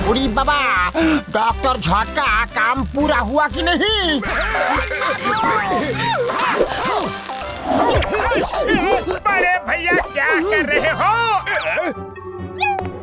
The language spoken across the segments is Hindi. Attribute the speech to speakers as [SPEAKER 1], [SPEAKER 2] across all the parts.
[SPEAKER 1] उड़ी बाबा, डॉक्टर झटका काम पूरा हुआ कि नहीं?
[SPEAKER 2] बड़े भैया क्या कर रहे हो?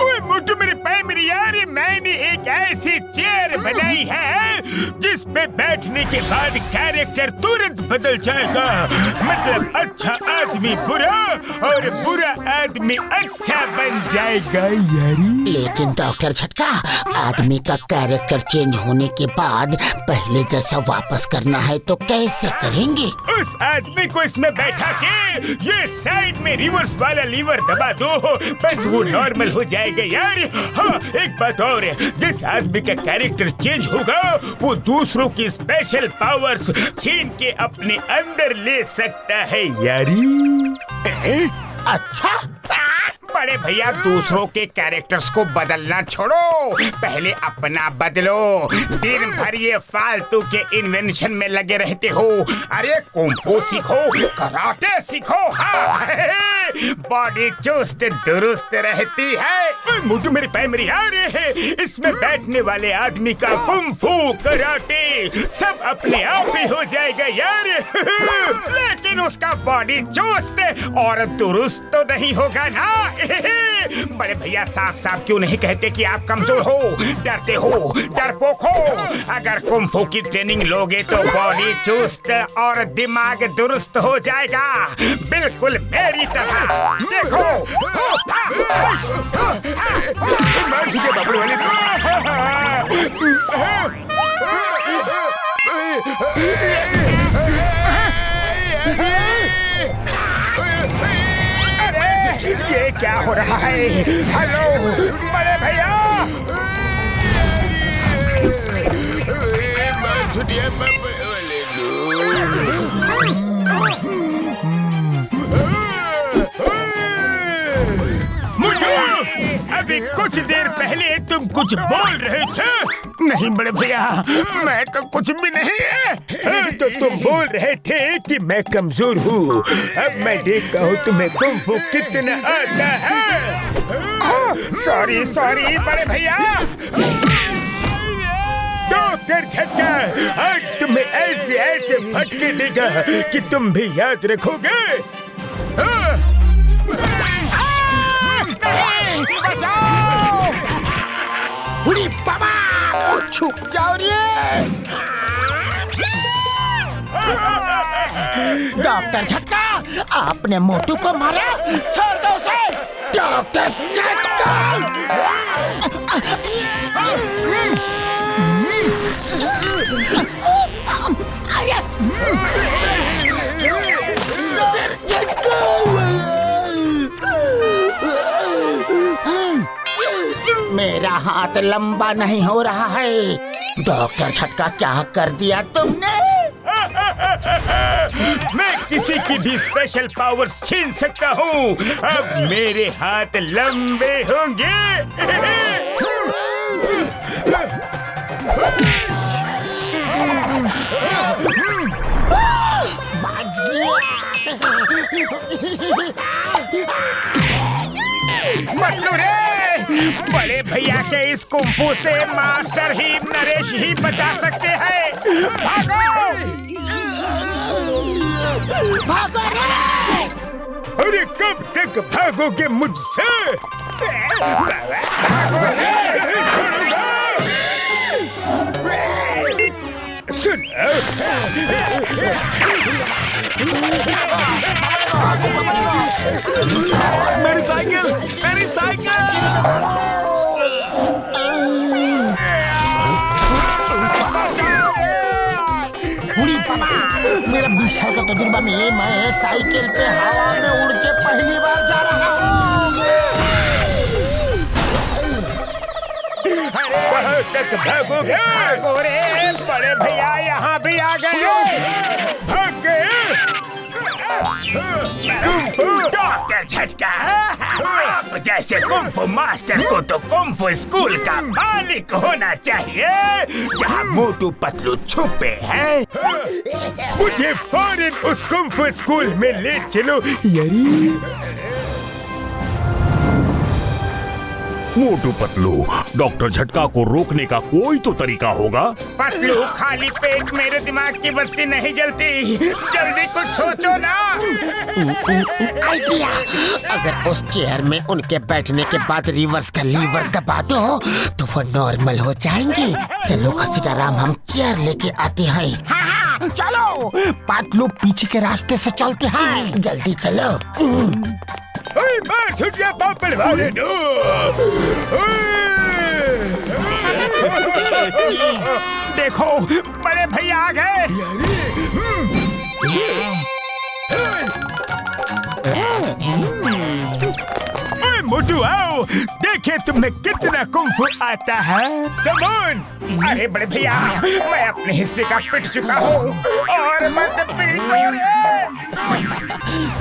[SPEAKER 2] ओए मोटू मेरे पैर मेरी यार, मैंने एक ऐसी चेयर बनाई है जिस पे बैठने के बाद कैरेक्टर तुरंत बदल जाएगा। मतलब अच्छा आदमी बुरा और बुरा आदमी अच्छा बन जाएगा यारी।
[SPEAKER 1] लेकिन डॉक्टर झटका, आदमी का कैरेक्टर चेंज होने के बाद पहले जैसा वापस करना है तो कैसे करेंगे?
[SPEAKER 2] उस आदमी को इसमें बैठा के ये साइड में रिवर्स वाला लीवर दबा दो, बस वो नॉर्मल हो जाएगा यार। हाँ, एक बात और, जिस आदमी का कैरेक्टर चेंज होगा वो दूसरों की स्पेशल पावर्स छीन के अपने अंदर ले सकता है यारी।
[SPEAKER 1] अच्छा,
[SPEAKER 2] बड़े भैया दूसरों के कैरेक्टर्स को बदलना छोड़ो, पहले अपना बदलो। दिन भर ये फालतू के इन्वेंशन में लगे रहते हो। अरे कुंफू सीखो, कराटे सीखो। हाँ, बॉडी चुस्त दुरुस्त रहती है। मोटू मेरी पैर मेरी यार, इसमें बैठने वाले आदमी का कुंफू कराटे सब अपने आप ही हो जाएगा यार। लेकिन उसका बॉडी चुस्त और दुरुस्त तो नहीं होगा ना। बड़े भैया साफ साफ क्यों नहीं कहते कि आप कमजोर हो, डरते हो, डरपोक हो? अगर कुंफू की ट्रेनिंग लोगे तो बॉडी चुस्त और दिमाग दुरुस्त हो जाएगा, बिल्कुल मेरी तरह। देखो ये क्या हो रहा है? हेलो बड़े भैया, अभी कुछ देर पहले तुम कुछ बोल रहे थे। नहीं बड़े भैया, मैं तो कुछ भी नहीं है। तो तुम बोल रहे थे कि मैं कमजोर हूँ। अब मैं देखता हूँ तुम्हें कुंफू कितना आता है। सॉरी सॉरी बड़े भैया। डॉक्टर झटका आज तुम्हें ऐसे ऐसे फटके देगा कि तुम भी याद रखोगे।
[SPEAKER 1] उड़ी बाबा, छुप जाओ रे। डॉक्टर झटका, आपने मोटू को मारा, छोड़ दो उसे। डॉक्टर झटका, मेरा हाथ लंबा नहीं हो रहा है। डॉक्टर झटका, क्या कर दिया तुमने?
[SPEAKER 2] मैं किसी की भी स्पेशल पावर्स छीन सकता हूँ। अब मेरे हाथ लंबे होंगे।
[SPEAKER 1] बच गया।
[SPEAKER 2] मतलब रे, बड़े भैया के इस कुंफू से मास्टर ही नरेश ही बचा सकते हैं। भागो!
[SPEAKER 1] भागो रे!
[SPEAKER 2] अरे कब तक भागोगे मुझसे? सुन,
[SPEAKER 3] मेरी साइकिल, मेरी साइकिल!
[SPEAKER 1] उड़ी बाबा, मेरा 20 साल का तजुर्बा में मैं साइकिल पे हवा में उड़ के पहली बार जा रहा हूँ।
[SPEAKER 2] कहाँ तक भागोगे? भागो रे, बड़े भैया यहाँ भी आ गए। भाग गए। डॉक्टर झटका, आप जैसे कुंफू मास्टर को तो कुंफू स्कूल का मालिक होना चाहिए, जहाँ मोटू पतलू छुपे हैं। मुझे फौरन उस कुंफू स्कूल में ले चलो यारी।
[SPEAKER 3] मोटू पतलू, डॉक्टर झटका को रोकने का कोई तो तरीका होगा।
[SPEAKER 2] पतलू, खाली पेट मेरे दिमाग की बत्ती नहीं जलती, जल्दी कुछ सोचो ना।
[SPEAKER 1] आइडिया, अगर उस चेयर में उनके बैठने के बाद रिवर्स का लीवर दबा दो तो वो नॉर्मल हो जाएंगे। चलो घसीटाराम, हम चेयर लेके आते हैं। हाँ, चलो। पतलू पीछे के रास्ते से चलते हैं, जल्दी चलो।
[SPEAKER 2] पापड़ वाले देखो, बड़े भैया आ गए। मोटू आओ, देखे तुम्हें कितना कुंफू आता है। Come on. अरे बड़े भैया, मैं अपने हिस्से का पिट चुका हूँ और मत पीटो रे।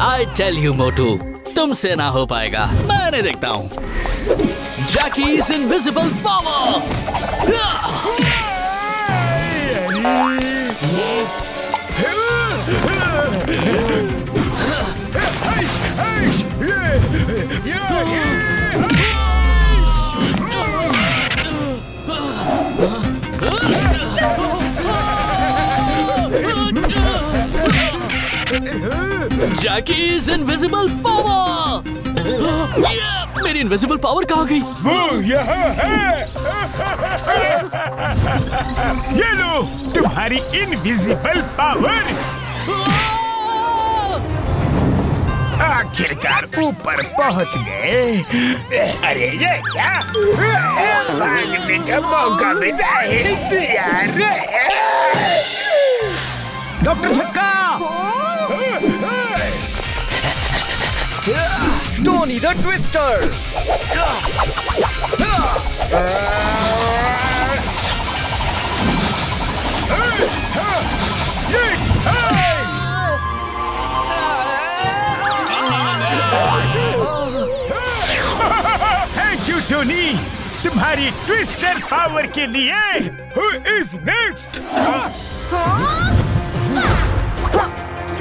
[SPEAKER 4] आई टेल यू मोटू, तुमसे ना हो पाएगा, मैंने देखता हूँ। Jackie's invisible power. Jackie's invisible power. मेरी इनविजिबल पावर कहाँ गई?
[SPEAKER 2] वो यहाँ है। ये लो तुम्हारी इनविजिबल पावर। आखिरकार ऊपर पहुँच गए। अरे ये क्या, भागने का मौका भी नहीं दिया रे।
[SPEAKER 1] डॉक्टर झटका,
[SPEAKER 5] Tony the twister.
[SPEAKER 2] Thank you Tony, तुम्हारी ट्विस्टर पावर के लिए। Who is next?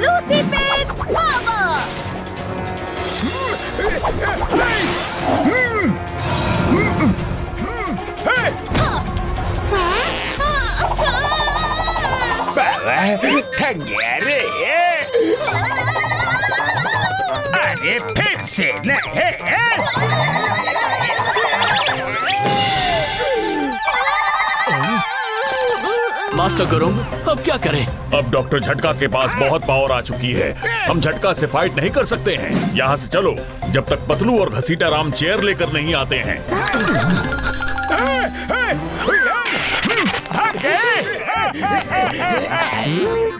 [SPEAKER 6] Lucy pets power.
[SPEAKER 2] थक गया रे। अरे फिर से नहीं।
[SPEAKER 4] मास्टर गुरुंग, अब क्या करें?
[SPEAKER 3] अब डॉक्टर झटका के पास बहुत पावर आ चुकी है, हम झटका से फाइट नहीं कर सकते हैं। यहाँ से चलो, जब तक पतलू और घसीटाराम चेयर लेकर नहीं आते हैं।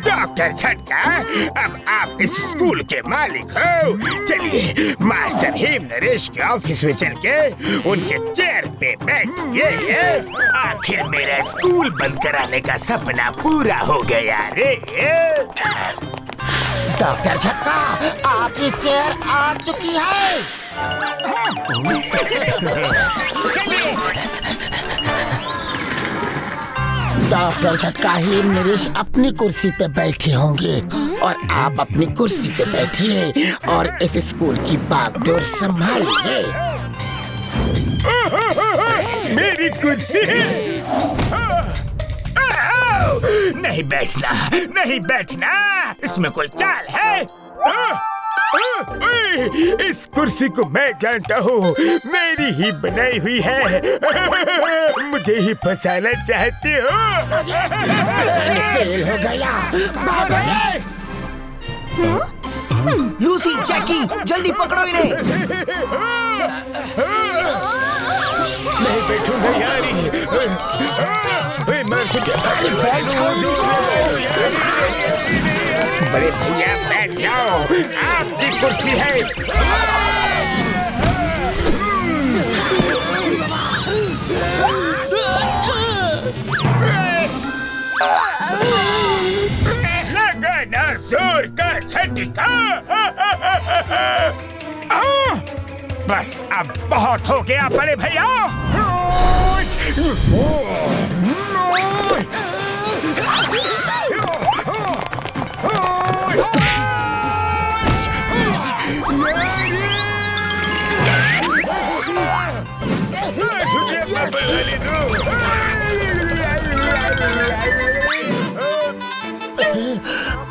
[SPEAKER 2] डॉक्टर झटका, अब आप इस स्कूल के मालिक हो। चलिए मास्टर हेम नरेश के ऑफिस में चल के उनके चेयर पे बैठिए। आखिर मेरा स्कूल बंद कराने का सपना पूरा हो गया रे।
[SPEAKER 1] डॉक्टर झटका, आपकी चेयर आ चुकी है। डॉक्टर झटका, हेम नरेश अपनी कुर्सी पे बैठे होंगे और आप अपनी कुर्सी पे बैठिए और इस स्कूल की बागडोर संभालिए।
[SPEAKER 2] मेरी कुर्सी। नहीं बैठना, नहीं बैठना, इसमें कोई चाल है। इस कुर्सी को मैं जानता हूँ, मेरी ही बनाई हुई है। मुझे ही फंसाना चाहते हो।
[SPEAKER 1] फेल हो गया।
[SPEAKER 5] लूसी, जैकी, जल्दी पकड़ो इन्हें।
[SPEAKER 2] नहीं बैठूंगा यारी। बड़े भैया बैठ जाओ, आपकी कुर्सी है। लगाना जोर का झटका। बस अब बहुत हो गया बड़े भैया।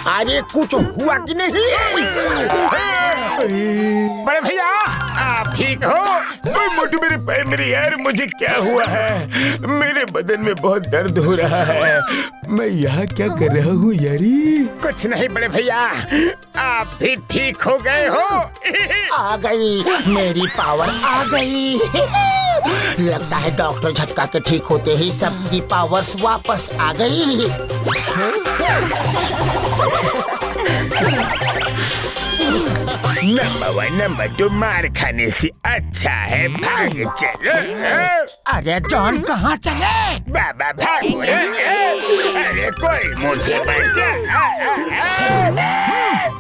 [SPEAKER 1] अरे कुछ हुआ कि नहीं?
[SPEAKER 2] बड़े भैया आप ठीक हो? ओए मोटू मेरे पैर मेरे यार, मुझे क्या हुआ है? मेरे बदन में बहुत दर्द हो रहा है। मैं यहाँ क्या कर रहा हूँ यारी? कुछ नहीं बड़े भैया, आप भी ठीक हो गए हो?
[SPEAKER 1] आ गई, मेरी पावर आ गई। लगता है डॉक्टर झटका के ठीक होते ही सबकी पावर्स वापस आ गई।
[SPEAKER 2] नंबर 1 नंबर 2 मार खाने से अच्छा है भाग चलो।
[SPEAKER 1] अरे जॉन कहाँ चले?
[SPEAKER 2] बाबा भागो रे। अरे कोई मुझे बचा।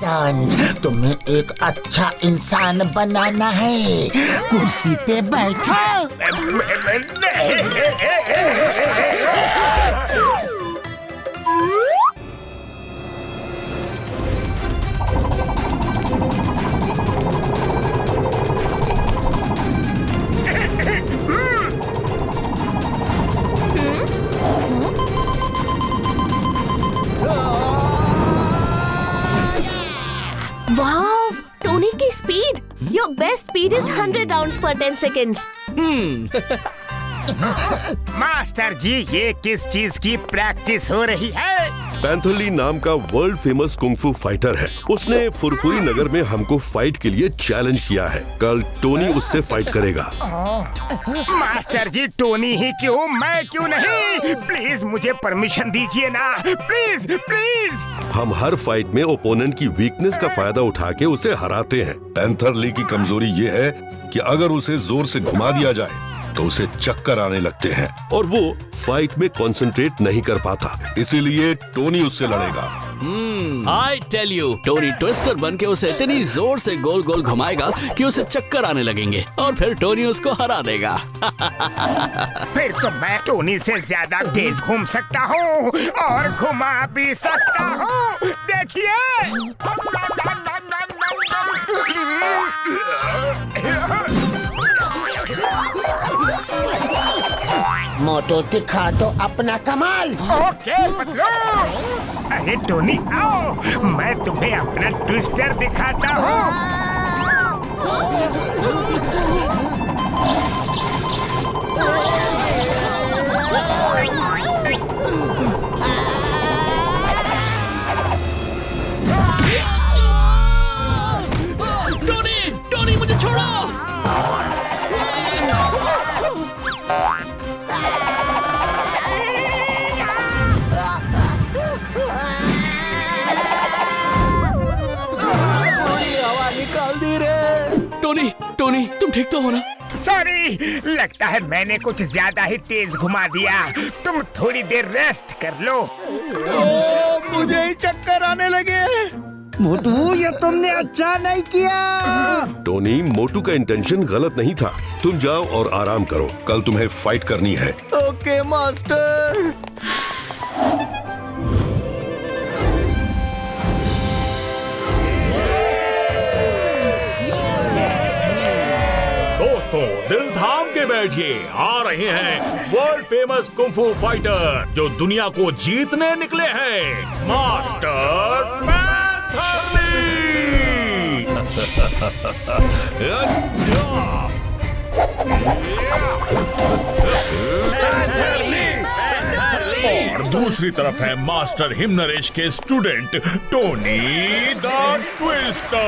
[SPEAKER 1] जॉन, तुम्हें एक अच्छा इंसान बनाना है। कुर्सी पे बैठो।
[SPEAKER 6] Wow, Tony की speed! Your best speed is 100 rounds per 10 seconds.
[SPEAKER 2] Master ji, ये किस चीज की प्रैक्टिस हो रही है?
[SPEAKER 7] पैंथर ली नाम का वर्ल्ड फेमस कुंग-फू फाइटर है। उसने फुरफुरी नगर में हमको फाइट के लिए चैलेंज किया है। कल टोनी उससे फाइट करेगा।
[SPEAKER 2] मास्टर जी, टोनी ही क्यों, मैं क्यों नहीं? प्लीज मुझे परमिशन दीजिए ना, प्लीज प्लीज।
[SPEAKER 7] हम हर फाइट में ओपोनेंट की वीकनेस का फायदा उठा के उसे हराते हैं। पैंथर ली की कमजोरी ये है कि अगर उसे जोर से घुमा दिया जाए तो उसे चक्कर आने लगते हैं और वो फाइट में कंसंट्रेट नहीं कर पाता। इसीलिए टोनी उससे लड़ेगा।
[SPEAKER 4] I tell you, Tony twister बन के उसे इतनी जोर से गोल गोल घुमाएगा कि उसे चक्कर आने लगेंगे और फिर टोनी उसको हरा देगा।
[SPEAKER 2] फिर तो मैं टोनी से ज्यादा तेज घूम सकता हूँ और घुमा भी सकता हूँ। देखिए।
[SPEAKER 1] मोटो, दिखा दो अपना कमाल।
[SPEAKER 2] ओके पतलू। अरे टोनी आओ, मैं तुम्हें अपना ट्विस्टर दिखाता हूँ।
[SPEAKER 4] टोनी, टोनी मुझे छोड़ो। टोनी, टोनी तुम ठीक तो हो ना?
[SPEAKER 2] सॉरी, लगता है मैंने कुछ ज्यादा ही तेज घुमा दिया। तुम थोड़ी देर रेस्ट कर लो।
[SPEAKER 5] मुझे ही चक्कर आने लगे। मोटू, ये तुमने अच्छा नहीं किया।
[SPEAKER 7] टोनी, मोटू का इंटेंशन गलत नहीं था। तुम जाओ और आराम करो, कल तुम्हें फाइट करनी है।
[SPEAKER 5] Okay master.
[SPEAKER 3] दोस्तों, दिल थाम के बैठिए, आ रहे हैं वर्ल्ड फेमस कुंग-फू फाइटर जो दुनिया को जीतने निकले हैं, मास्टर पैंथर ली। और दूसरी तरफ है मास्टर हिमनरेश के student Tony the twister.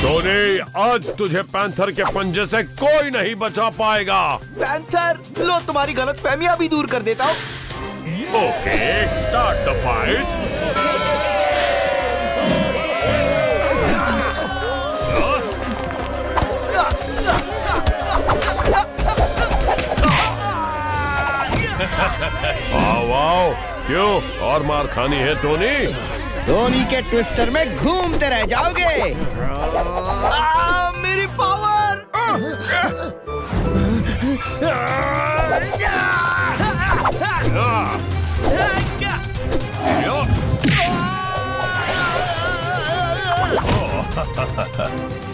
[SPEAKER 3] Tony, आज तुझे पैंथर के पंजे से कोई नहीं बचा पाएगा।
[SPEAKER 5] पैंथर, लो तुम्हारी गलतफहमियां भी दूर कर देता हूँ।
[SPEAKER 3] Okay, start the fight. Wow, क्यों और मार खानी है टोनी?
[SPEAKER 5] धोनी के ट्विस्टर में घूमते रह जाओगे। मेरी पावर।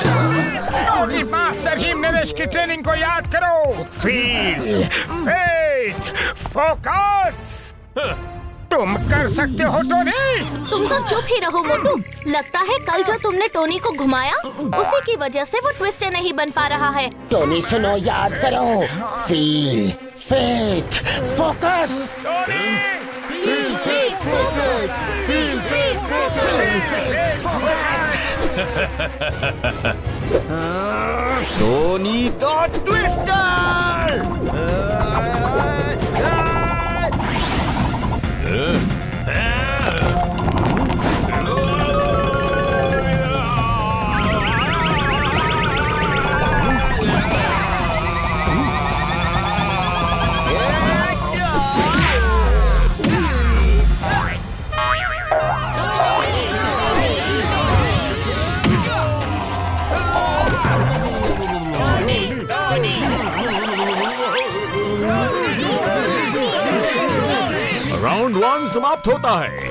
[SPEAKER 2] टोनी मास्टर ही नरेश की ट्रेनिंग को याद करो। Feel, faith, focus. तुम कर सकते हो टोनी।
[SPEAKER 6] तुम तो चुप ही रहो मोटू। लगता है कल जो तुमने टोनी को घुमाया उसी की वजह से वो ट्विस्टर नहीं बन पा रहा है।
[SPEAKER 1] टोनी सुनो, याद करो। Feel, faith, focus.
[SPEAKER 6] Feel faith focus, feel faith focus.
[SPEAKER 5] Tony the twister.
[SPEAKER 3] Round 1 समाप्त होता है।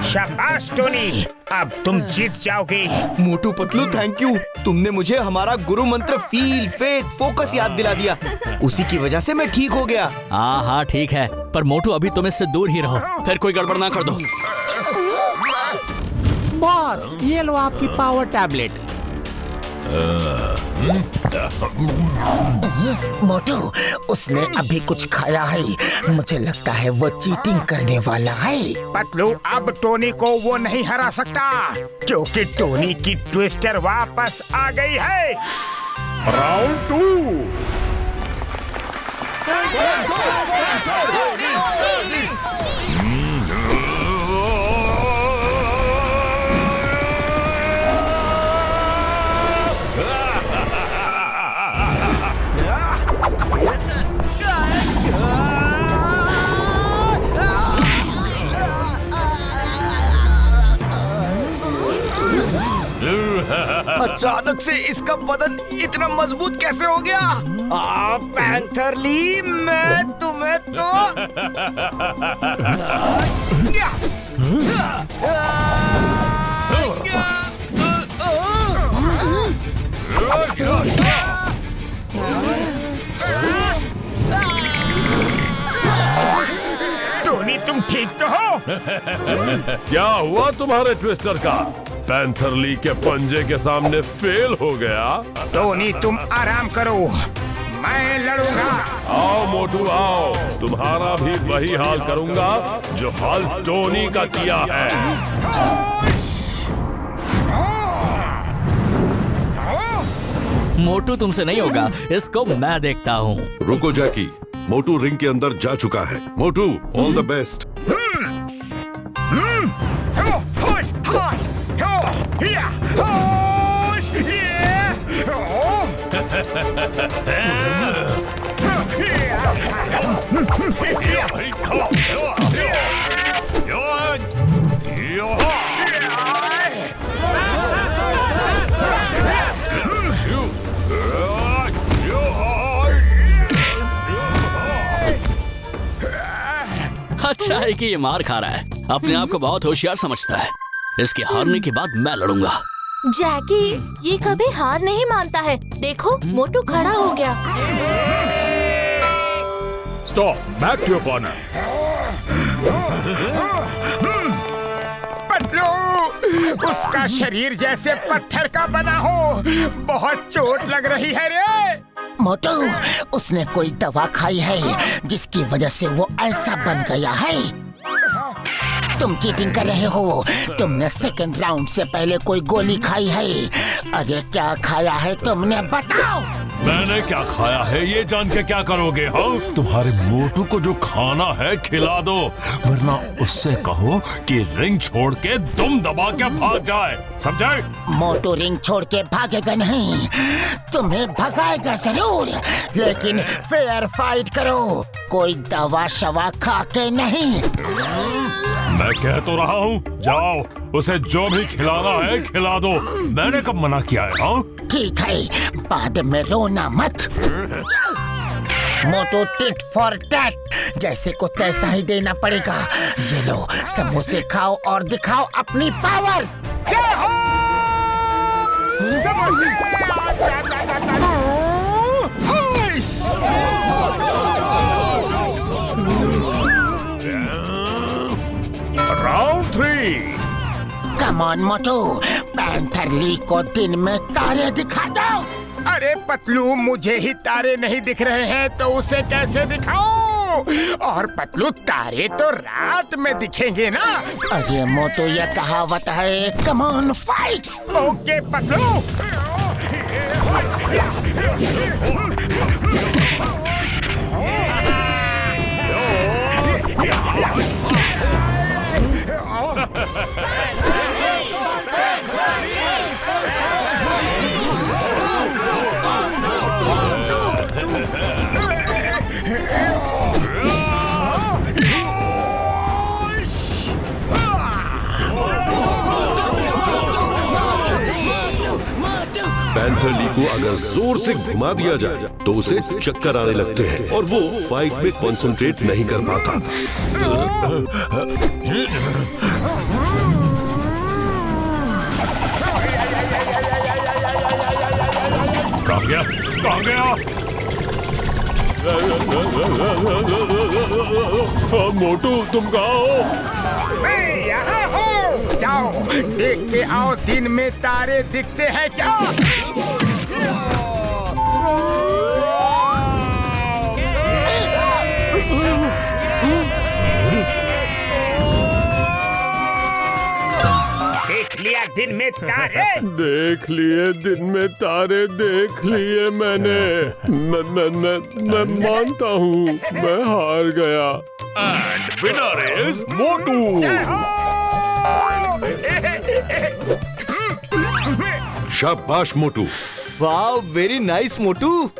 [SPEAKER 2] शाबाश टोनी, अब तुम जीत जाओगे।
[SPEAKER 5] Motu Patlu, thank you. तुमने मुझे हमारा गुरु मंत्र फील फेथ फोकस याद दिला दिया। उसी की वजह से मैं ठीक हो गया।
[SPEAKER 4] हाँ ठीक है, पर मोटू अभी तुम इससे दूर ही रहो, फिर कोई गड़बड़ ना कर दो।
[SPEAKER 1] बॉस, ये लो आपकी पावर टैबलेट। मोटू, उसने अभी कुछ खाया है। मुझे लगता है वो चीटिंग करने वाला है।
[SPEAKER 2] पतलू, अब टोनी को वो नहीं हरा सकता क्योंकि टोनी की ट्विस्टर वापस आ गई है।
[SPEAKER 3] राउंड 2।
[SPEAKER 5] अचानक से इसका बदन इतना मजबूत कैसे हो गया? पैंथरली, मैं तुम्हें तो
[SPEAKER 2] टोनी, तुम ठीक तो हो?
[SPEAKER 3] क्या हुआ तुम्हारे ट्विस्टर का? पैंथरली के पंजे के सामने फेल हो गया।
[SPEAKER 2] टोनी, तुम आराम करो, मैं लड़ूंगा।
[SPEAKER 3] आओ मोटू आओ, तुम्हारा भी वही हाल करूंगा जो हाल टोनी का किया है।
[SPEAKER 4] मोटू तुमसे नहीं होगा, इसको मैं देखता हूँ।
[SPEAKER 7] रुको जैकी, मोटू रिंग के अंदर जा चुका है। मोटू, ऑल द बेस्ट।
[SPEAKER 4] अच्छा है कि ये मार खा रहा है, अपने आप को बहुत होशियार समझता है। इसके हारने के बाद मैं लड़ूंगा।
[SPEAKER 6] जैकी, ये कभी हार नहीं मानता है। देखो, मोटू खड़ा हो गया।
[SPEAKER 3] Stop, back to your corner.
[SPEAKER 2] Patlu, उसका शरीर जैसे पत्थर का बना हो। बहुत चोट लग रही है रे।
[SPEAKER 1] मोटू, उसने कोई दवा खाई है जिसकी वजह से वो ऐसा बन गया है। तुम चीटिंग कर रहे हो। तुमने सेकंड राउंड से पहले कोई गोली खाई है। अरे क्या खाया है तुमने, बताओ।
[SPEAKER 3] मैंने क्या खाया है ये जान के क्या करोगे? हाँ, तुम्हारे मोटू को जो खाना है खिला दो, वरना उससे कहो कि रिंग छोड़ के दुम दबा के भाग जाए, समझे?
[SPEAKER 1] मोटू रिंग छोड़ के भागेगा नहीं, तुम्हें भगाएगा जरूर, लेकिन फेयर फाइट करो, कोई दवा शवा खा के नहीं।
[SPEAKER 3] मैं कह तो रहा हूँ, जाओ उसे जो भी खिलाना है खिला दो। मैंने कब मना किया है? हाँ
[SPEAKER 1] ठीक है, बाद में रोना मत। मोटू टिट फॉर टैट, जैसे को तैसा ही देना पड़ेगा। ये लो, समोसे खाओ और दिखाओ अपनी पावर।
[SPEAKER 2] जय हो समोसे
[SPEAKER 3] round 3।
[SPEAKER 1] Come on Motu, Panther Lee को दिन में तारे दिखा दो।
[SPEAKER 2] अरे पतलू, मुझे ही तारे नहीं दिख रहे हैं तो उसे कैसे दिखाऊं? और पतलू, तारे तो रात में दिखेंगे ना।
[SPEAKER 1] अरे मोटू, ये कहावत है। Come on fight.
[SPEAKER 2] Okay Patlu.
[SPEAKER 7] Panther Lee को अगर जोर से घुमा दिया जाए तो उसे चक्कर आने लगते हैं और वो फाइट में कंसंट्रेट नहीं कर पाता।
[SPEAKER 3] कहाँ गया? मोटू, तुम कहाँ हो?
[SPEAKER 2] मैं यहाँ हूँ। जाओ देख के आओ, दिन में तारे दिखते हैं क्या? देख लिया दिन में तारे?
[SPEAKER 3] देख लिए दिन में तारे, देख लिए मैंने। मैं मानता हूँ, मैं हार गया। एंड विनर इज मोटू।
[SPEAKER 7] शाबाश मोटू।
[SPEAKER 5] वाह, very nice Motu.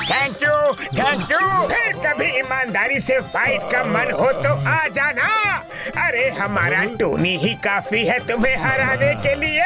[SPEAKER 2] Thank you, thank you. फिर कभी ईमानदारी से फाइट का मन हो तो आ जाना। अरे हमारा टोनी ही काफी है तुम्हें हराने के लिए।